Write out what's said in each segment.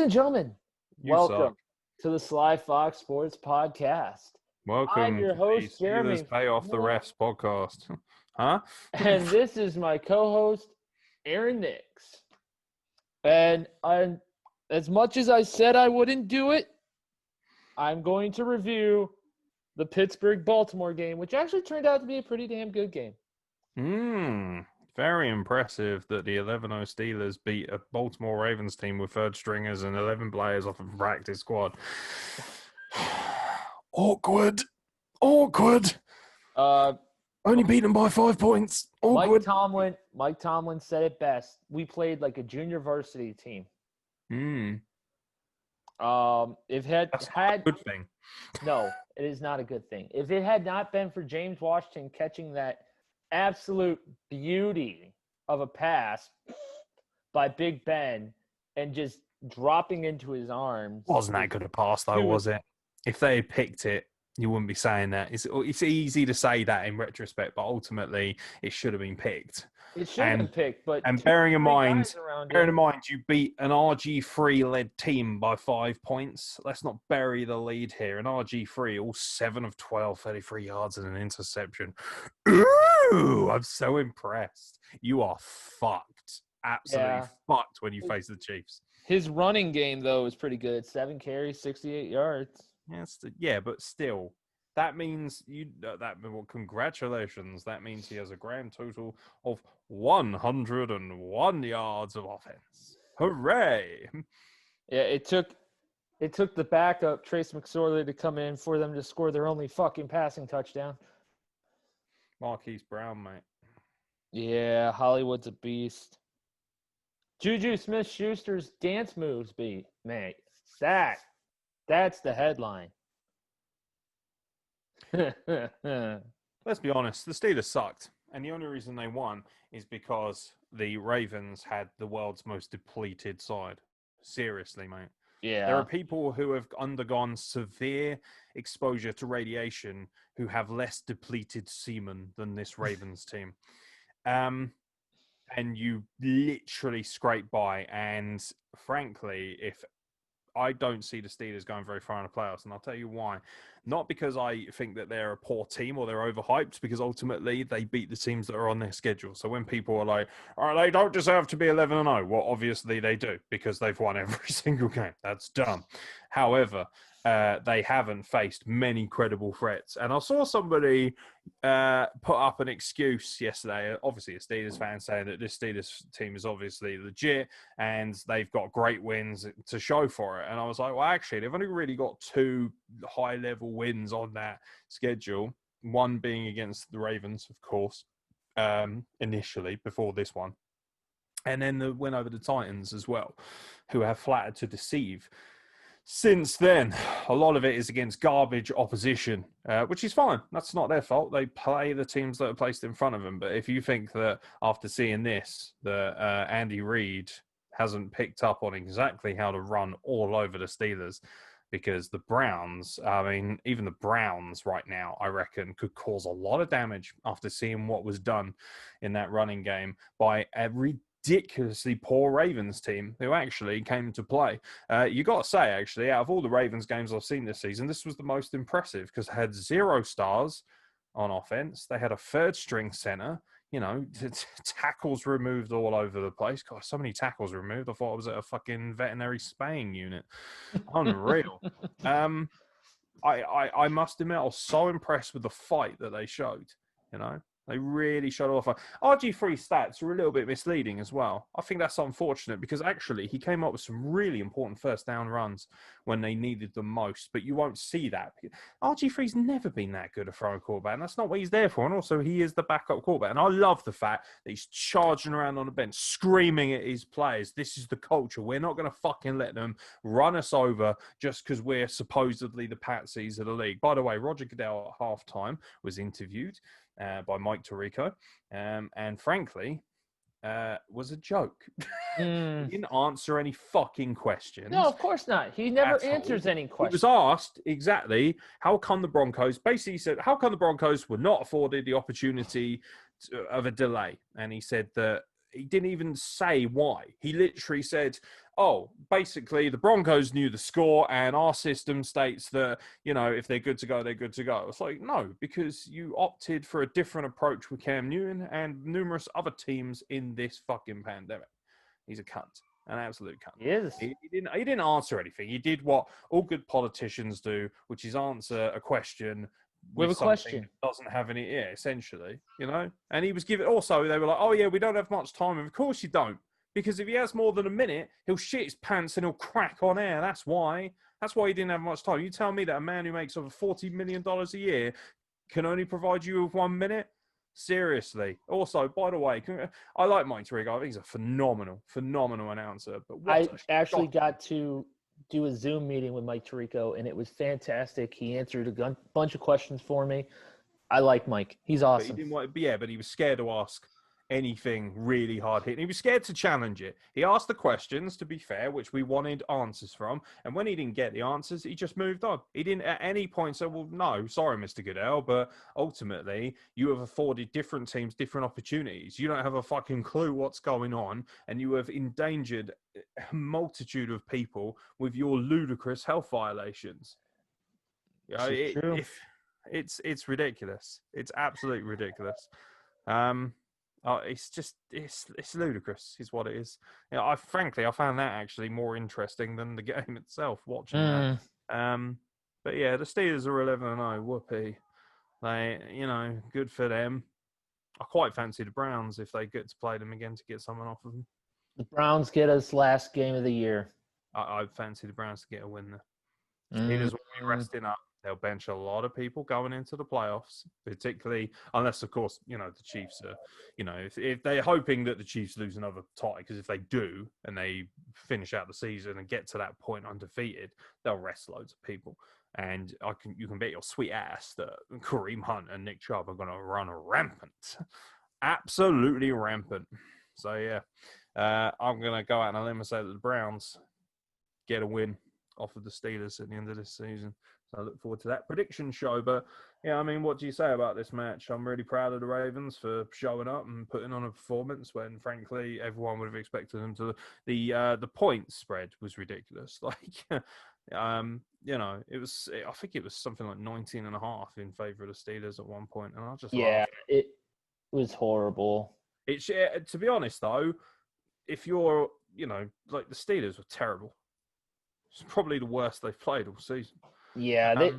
and gentlemen, You welcome suck. to the Sly Fox Sports podcast. I'm Welcome your to the host, Steelers Jeremy, Pay Off the Refs podcast. Huh? and this is my co-host, Aaron Nix. And as much as I said I wouldn't do it, I'm going to review the Pittsburgh-Baltimore game, which actually turned out to be a pretty damn good game. Very impressive that the 11-0 Steelers beat a Baltimore Ravens team with third stringers and 11 players off of a practice squad. Awkward. Only beat them by 5 points. Awkward. Mike Tomlin said it best. We played like a junior varsity team. If That's not a good thing. No, it is not a good thing. If it had not been for James Washington catching that absolute beauty of a pass by Big Ben and just dropping into his arms. Wasn't that good a pass, though, was it? If they had picked it, you wouldn't be saying that. It's easy to say that in retrospect, but ultimately it should have been picked. It should have been picked, but bearing in mind, you beat an RG3 led team by 5 points. Let's not bury the lead here. An RG3, all 7 of 12, 33 yards and an interception. Ooh, I'm so impressed. You are fucked. Absolutely fucked when you face the Chiefs. His running game, though, is pretty good. 7 carries, 68 yards. But still, that means congratulations. That means he has a grand total of 101 yards of offense. Hooray! Yeah, it took the backup Trace McSorley to come in for them to score their only fucking passing touchdown. Marquise Brown, mate. Yeah, Hollywood's a beast. Juju Smith-Schuster's dance moves beat, mate. That's the headline. Let's be honest, the Steelers sucked. And the only reason they won is because the Ravens had the world's most depleted side. Seriously, mate. Yeah. There are people who have undergone severe exposure to radiation who have less depleted semen than this Ravens team. And you literally scrape by. And frankly, if I don't see the Steelers going very far in the playoffs, and I'll tell you why. Not because I think that they're a poor team or they're overhyped, because ultimately they beat the teams that are on their schedule. So when people are like, "Oh, they don't deserve to be 11-0," well, obviously they do, because they've won every single game. That's dumb. However, they haven't faced many credible threats. And I saw somebody put up an excuse yesterday, obviously a Steelers fan, saying that this Steelers team is obviously legit and they've got great wins to show for it. And I was like, well, actually, they've only really got 2 high-level wins on that schedule, one being against the Ravens, of course, initially, before this one. And then the win over the Titans as well, who have flattered to deceive. Since then, a lot of it is against garbage opposition, which is fine. That's not their fault. They play the teams that are placed in front of them. But if you think that after seeing this, that Andy Reid hasn't picked up on exactly how to run all over the Steelers, because the Browns, even the Browns right now, I reckon, could cause a lot of damage after seeing what was done in that running game by a ridiculously poor Ravens team who actually came to play. You got to say, actually, out of all the Ravens games I've seen this season, this was the most impressive, because they had 0 stars on offense. They had a third-string center. Tackles removed all over the place. God, so many tackles removed. I thought I was at a fucking veterinary spaying unit. Unreal. I must admit, I was so impressed with the fight that they showed. They really showed off. RG3 stats are a little bit misleading as well. I think that's unfortunate, because actually he came up with some really important first down runs when they needed them most, but you won't see that. RG3's never been that good a throwing quarterback, and that's not what he's there for. And also, he is the backup quarterback. And I love the fact that he's charging around on the bench, screaming at his players, this is the culture. We're not going to fucking let them run us over just because we're supposedly the patsies of the league. By the way, Roger Goodell at halftime was interviewed by Mike Tirico, and frankly, was a joke. He didn't answer any fucking questions. No, of course not. He never answers any questions. He was asked exactly how come the Broncos, basically said, how come the Broncos were not afforded the opportunity of a delay? And he said that he didn't even say why. He literally said, oh, basically the Broncos knew the score and our system states that, if they're good to go, they're good to go. It's like, no, because you opted for a different approach with Cam Newton and numerous other teams in this fucking pandemic. He's a cunt, an absolute cunt. He is. He didn't answer anything. He did what all good politicians do, which is answer a question with a something question that doesn't have any, essentially, And he was given, also, they were like, oh, yeah, we don't have much time. And of course you don't. Because if he has more than a minute, he'll shit his pants and he'll crack on air. That's why. That's why he didn't have much time. You tell me that a man who makes over $40 million a year can only provide you with 1 minute? Seriously. Also, by the way, I like Mike Tirico. I think he's a phenomenal announcer. But I actually got to do a Zoom meeting with Mike Tirico, and it was fantastic. He answered a bunch of questions for me. I like Mike. He's awesome. But he was scared to ask anything really hard hitting. He was scared to challenge it. He asked the questions, to be fair, which we wanted answers from. And when he didn't get the answers, he just moved on. He didn't at any point say, well, no, sorry, Mr. Goodell, but ultimately you have afforded different teams different opportunities. You don't have a fucking clue what's going on, and you have endangered a multitude of people with your ludicrous health violations. It's ridiculous. It's absolutely ridiculous. It's ludicrous, is what it is. I found that actually more interesting than the game itself. Watching that, but yeah, the Steelers are 11-0. Whoopee! They, good for them. I quite fancy the Browns if they get to play them again to get someone off of them. The Browns get us last game of the year. I fancy the Browns to get a win there. Steelers will be resting up. They'll bench a lot of people going into the playoffs, particularly unless, of course, the Chiefs are, if they're hoping that the Chiefs lose another tie, because if they do and they finish out the season and get to that point undefeated, they'll rest loads of people. And you can bet your sweet ass that Kareem Hunt and Nick Chubb are going to run rampant, absolutely rampant. So yeah, I'm going to go out on a limb and say that the Browns get a win off of the Steelers at the end of this season. So I look forward to that prediction show. But, yeah, I mean, what do you say about this match? I'm really proud of the Ravens for showing up and putting on a performance when, frankly, everyone would have expected them to. The point spread was ridiculous. Like, it was. I think it was something like 19.5 in favor of the Steelers at one point, and I just laughed. It was horrible. To be honest, though, if you're, like the Steelers were terrible. It's probably the worst they've played all season. Yeah,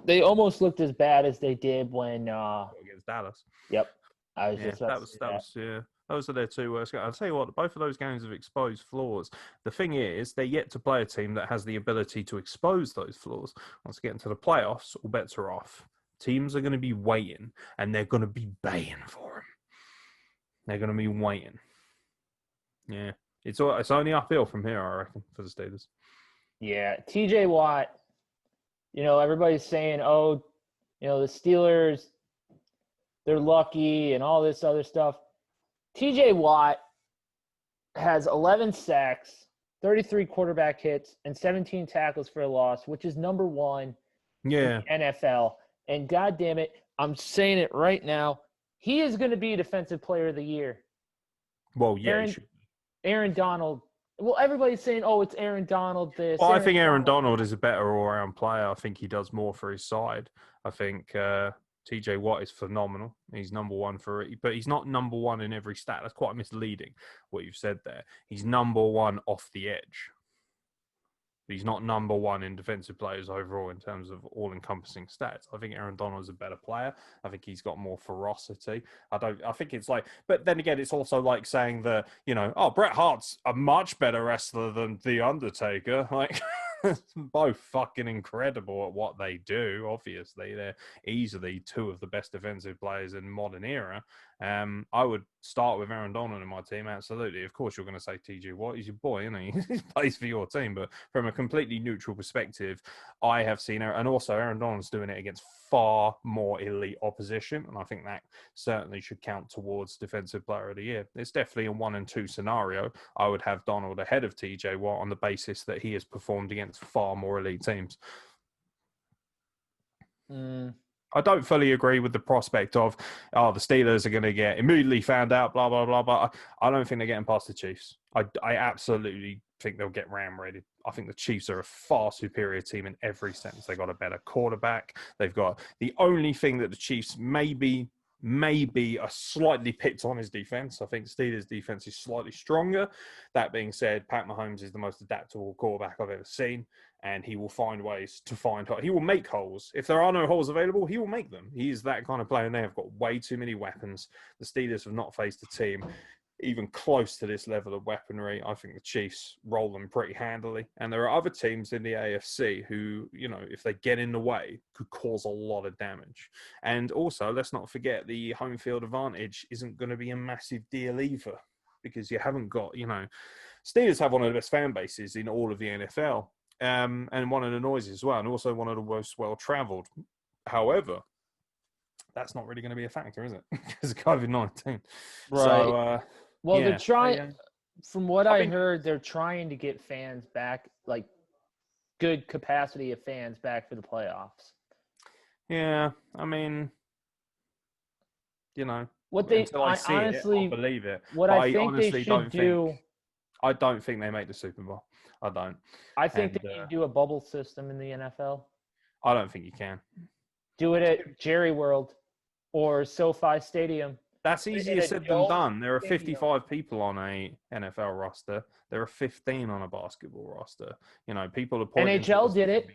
they almost looked as bad as they did when against Dallas. Yep, I was just about to say that. Those are their two worst games. I'll tell you what, both of those games have exposed flaws. The thing is, they're yet to play a team that has the ability to expose those flaws. Once they get into the playoffs, all bets are off. Teams are going to be waiting, and they're going to be baying for them. They're going to be waiting. Yeah, it's only uphill from here, I reckon, for the Steelers. Yeah, TJ Watt. Everybody's saying, the Steelers, they're lucky and all this other stuff. TJ Watt has 11 sacks, 33 quarterback hits, and 17 tackles for a loss, which is number one in the NFL. And God damn it, I'm saying it right now, he is going to be Defensive Player of the Year. Well, yeah, Aaron Donald. Well, everybody's saying, it's Aaron Donald this. Well, I think Aaron Donald is a better all-around player. I think he does more for his side. I think TJ Watt is phenomenal. He's number one but he's not number one in every stat. That's quite misleading, what you've said there. He's number one off the edge. He's not number one in defensive players overall in terms of all-encompassing stats. I think Aaron Donald is a better player. I think he's got more ferocity. I think it's like, but then again, it's also like saying that, Bret Hart's a much better wrestler than The Undertaker. Like, both fucking incredible at what they do. Obviously, they're easily two of the best defensive players in modern era. I would start with Aaron Donald in my team, absolutely. Of course, you're going to say TJ Watt. He's your boy, isn't he? He plays for your team. But from a completely neutral perspective, I have seen and also Aaron Donald's doing it against far more elite opposition, and I think that certainly should count towards Defensive Player of the Year. It's definitely a 1 and 2 scenario. I would have Donald ahead of TJ Watt on the basis that he has performed against far more elite teams. I don't fully agree with the prospect of, the Steelers are going to get immediately found out, blah, blah, blah. But I don't think they're getting past the Chiefs. I absolutely think they'll get ram-raided. I think the Chiefs are a far superior team in every sense. They've got a better quarterback. They've got the only thing that the Chiefs maybe are slightly picked on is defense. I think Steelers' defense is slightly stronger. That being said, Pat Mahomes is the most adaptable quarterback I've ever seen. And he will find ways to find holes. He will make holes. If there are no holes available, he will make them. He is that kind of player, and they have got way too many weapons. The Steelers have not faced a team even close to this level of weaponry. I think the Chiefs roll them pretty handily. And there are other teams in the AFC who, if they get in the way, could cause a lot of damage. And also, let's not forget, the home field advantage isn't going to be a massive deal either, because you haven't got, Steelers have one of the best fan bases in all of the NFL. And one of the noisiest as well, and also one of the most well-travelled. However, that's not really going to be a factor, is it? Because of COVID-19. Right. So, well, they're trying. From what I heard, they're trying to get fans back, like good capacity of fans back for the playoffs. Yeah, I mean, what they until I see honestly, it, I'll believe it. What I think they should do. I don't think they make the Super Bowl. I don't. I think they need to do a bubble system in the NFL. I don't think you can. Do it at Jerry World or SoFi Stadium. That's easier said than done. There are 55 people on a NFL roster. There are 15 on a basketball roster. People are pointing. NHL did it.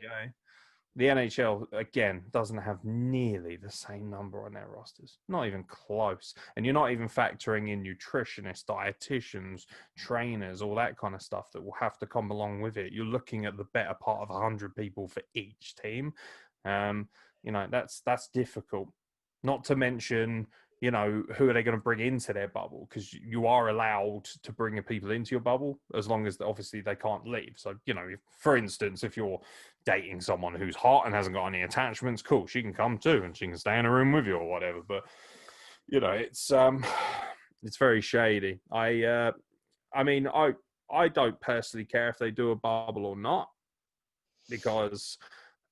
The NHL, again, doesn't have nearly the same number on their rosters. Not even close. And you're not even factoring in nutritionists, dietitians, trainers, all that kind of stuff that will have to come along with it. You're looking at the better part of 100 people for each team. That's difficult. Not to mention, who are they going to bring into their bubble? Because you are allowed to bring people into your bubble as long as obviously they can't leave. So, for instance, if you're dating someone who's hot and hasn't got any attachments, cool, she can come too and she can stay in a room with you or whatever. But, it's very shady. I don't personally care if they do a bubble or not, because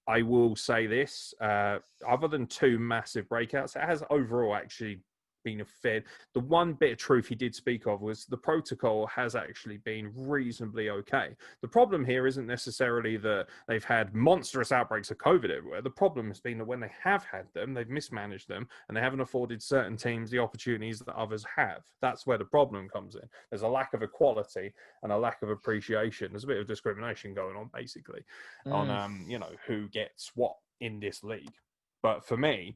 I will say this, other than two massive breakouts, it has overall actually been a fair. The one bit of truth he did speak of was the protocol has actually been reasonably okay. The problem here isn't necessarily that they've had monstrous outbreaks of COVID everywhere. The problem has been that when they have had them, they've mismanaged them and they haven't afforded certain teams the opportunities that others have. That's where the problem comes in. There's a lack of equality and a lack of appreciation. There's a bit of discrimination going on, basically, on who gets what in this league. But for me,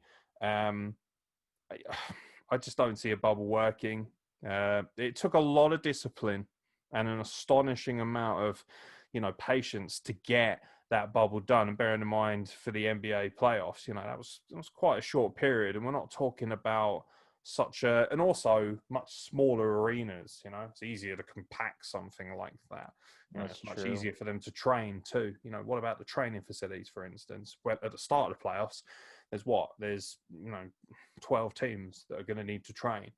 I just don't see a bubble working. It took a lot of discipline and an astonishing amount of, patience to get that bubble done. And bearing in mind for the NBA playoffs, that was quite a short period. And we're not talking about and also much smaller arenas. It's easier to compact something like that. It's much easier for them to train too. What about the training facilities, for instance? Well, at the start of the playoffs, there's 12 teams that are going to need to train.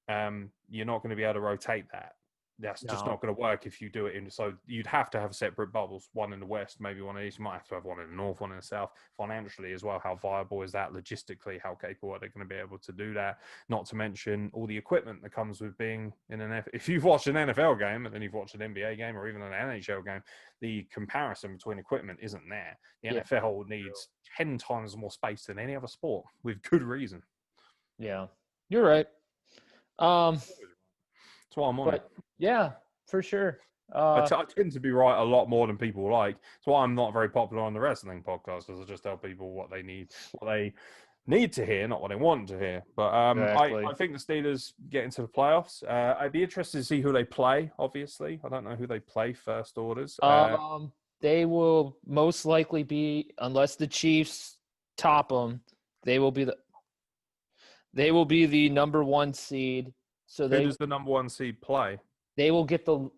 You're not going to be able to rotate that. That's just not going to work if you do it so you'd have to have separate bubbles, one in the west, maybe one in the east. You might have to have one in the north, one in the south. Financially as well, how viable is that? Logistically, how capable are they going to be able to do that? Not to mention all the equipment that comes with being in if you've watched an NFL game and then you've watched an NBA game or even an NHL game, the comparison between equipment isn't there. The NFL needs 10 times more space than any other sport, with good reason. Yeah, you're right. That's why I'm on it. Yeah, for sure. I tend to be right a lot more than people like. That's why I'm not very popular on the wrestling podcast, because I just tell people what they need to hear, not what they want to hear. But exactly. I think the Steelers get into the playoffs. I'd be interested to see who they play, obviously. I don't know who they play first orders. They will most likely be, unless the Chiefs top them, they will be the number one seed. So who does the number one seed play? They will get the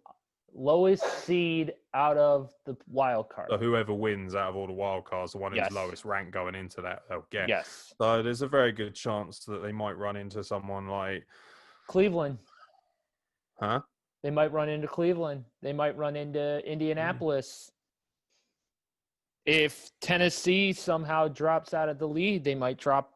lowest seed out of the wild card. So whoever wins out of all the wild cards, the one who's lowest rank going into that, they'll get. Yes. So there's a very good chance that they might run into someone like Cleveland. Huh? They might run into Cleveland. They might run into Indianapolis. If Tennessee somehow drops out of the lead, they might drop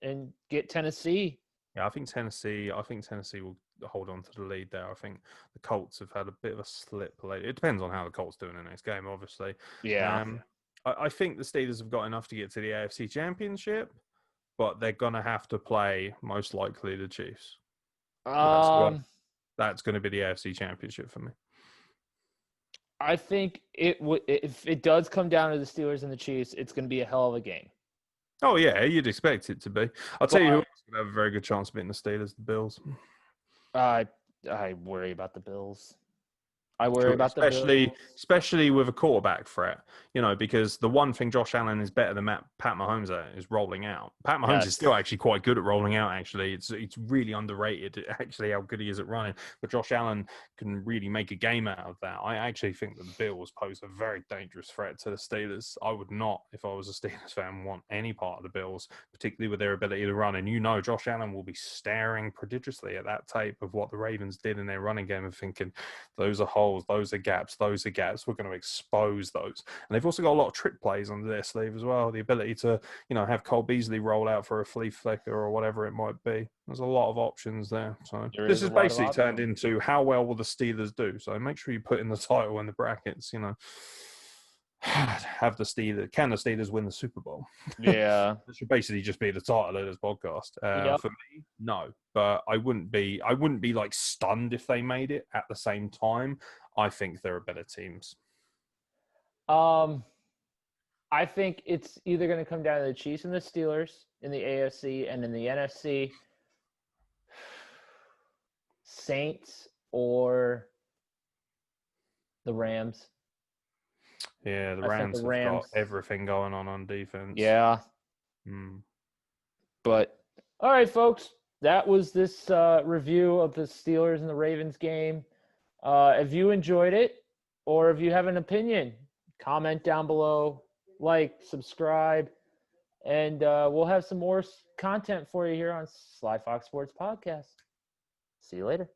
and get Tennessee. Yeah, I think Tennessee will hold on to the lead there. I think the Colts have had a bit of a slip lately. It depends on how the Colts do in the next game, obviously. Yeah. I think the Steelers have got enough to get to the AFC Championship, but they're going to have to play most likely the Chiefs. That's going to be the AFC Championship for me. I think if it does come down to the Steelers and the Chiefs, it's going to be a hell of a game. Oh yeah, you'd expect it to be. I'll tell you who else would have a very good chance of beating the Steelers, the Bills. I worry about the Bills. I worry about the Bills. Especially with a quarterback threat, because the one thing Josh Allen is better than Pat Mahomes at is rolling out. Pat Mahomes is still actually quite good at rolling out, actually. It's really underrated, actually, how good he is at running. But Josh Allen can really make a game out of that. I actually think that the Bills pose a very dangerous threat to the Steelers. I would not, if I was a Steelers fan, want any part of the Bills, particularly with their ability to run. And Josh Allen will be staring prodigiously at that tape of what the Ravens did in their running game and thinking, those are holes, those are gaps. We're going to expose those. And they've also got a lot of trick plays under their sleeve as well. The ability to, have Cole Beasley roll out for a flea flicker or whatever it might be. There's a lot of options there. So this is basically turned into how well will the Steelers do. So make sure you put in the title in the brackets, have the Steelers. Can the Steelers win the Super Bowl? Yeah. That should basically just be the title of this podcast. For me, no. But I wouldn't be like stunned if they made it. At the same time, I think there are better teams. I think it's either going to come down to the Chiefs and the Steelers in the AFC, and in the NFC, Saints or the Rams. Yeah, the Rams have got everything going on defense. Yeah. But, all right, folks. That was this review of the Steelers and the Ravens game. If you enjoyed it, or if you have an opinion, comment down below, subscribe, and we'll have some more content for you here on Sly Fox Sports Podcast. See you later.